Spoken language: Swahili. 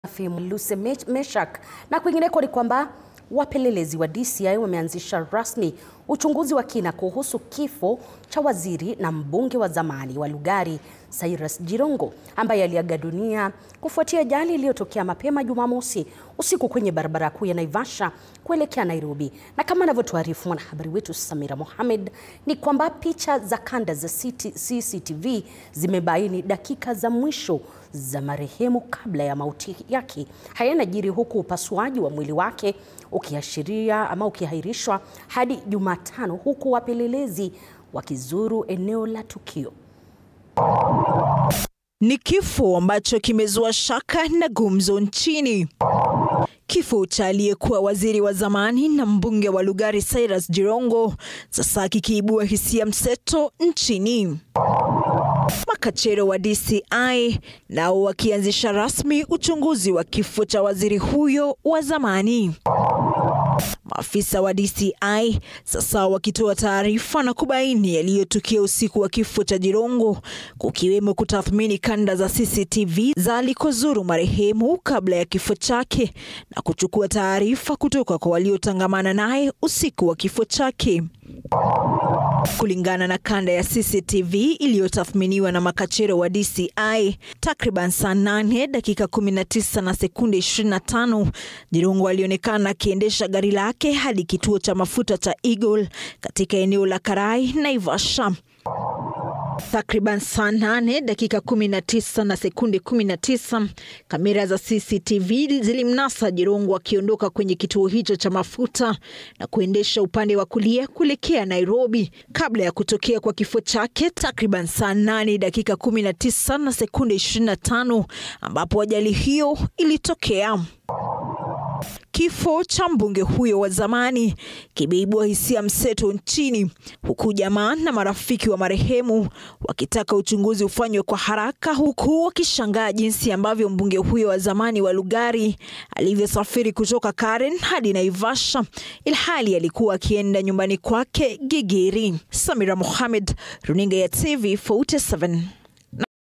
Lucy Meshak. Na kwingineko ni kwamba wapelelezi wa DCI wameanzisha rasmi uchunguzi wa kina kuhusu kifo cha waziri na mbunge wa zamani wa Lugari Cyrus Jirongo ambaye aliaga dunia kufuatia ajali iliyotokea mapema Jumamosi usiku kwenye barabara kuu ya Naivasha kuelekea Nairobi. Na kama anavyotuarifu mwanahabari wetu Samira Mohamed ni kwamba picha za kanda za CCTV zimebaini dakika za mwisho za marehemu kabla ya mauti yake. Haya yanajiri huku upasuaji wa mwili wake ukiashiria ama ukiahirishwa hadi Jumatano, huku wapelelezi wakizuru eneo la tukio. Ni kifo ambacho kimezua shaka na gumzo nchini. Kifo cha aliyekuwa waziri wa zamani na mbunge wa Lugari Cyrus Jirongo sasa kikiibua hisia mseto nchini. Makachero wa DCI nao wakianzisha rasmi uchunguzi wa kifo cha waziri huyo wa zamani. Maafisa wa DCI sasa wakitoa taarifa na kubaini yaliyotukia usiku wa kifo cha Jirongo, kukiwemo kutathmini kanda za CCTV za alikozuru marehemu kabla ya kifo chake na kuchukua taarifa kutoka kwa waliotangamana naye usiku wa kifo chake. Kulingana na kanda ya CCTV iliyotathminiwa na makachero wa DCI, takriban saa 8 dakika 19 na sekunde 25, Jirongo alionekana akiendesha gari lake hadi kituo cha mafuta cha Eagle katika eneo la Karai, Naivasha. Takriban saa 8 dakika 19 na sekunde 19, kamera za CCTV zilimnasa Jirongo akiondoka kwenye kituo hicho cha mafuta na kuendesha upande wa kulia kuelekea Nairobi kabla ya kutokea kwa kifo chake takriban saa 8 dakika 19 na sekunde 25, ambapo ajali hiyo ilitokea. Kifo cha mbunge huyo wa zamani kimeibua hisia mseto nchini, huku jamaa na marafiki wa marehemu wakitaka uchunguzi ufanywe kwa haraka, huku wakishangaa jinsi ambavyo mbunge huyo wa zamani wa Lugari alivyosafiri kutoka Karen hadi Naivasha ilhali alikuwa akienda nyumbani kwake Gigiri. Samira Mohamed, runinga ya TV 47.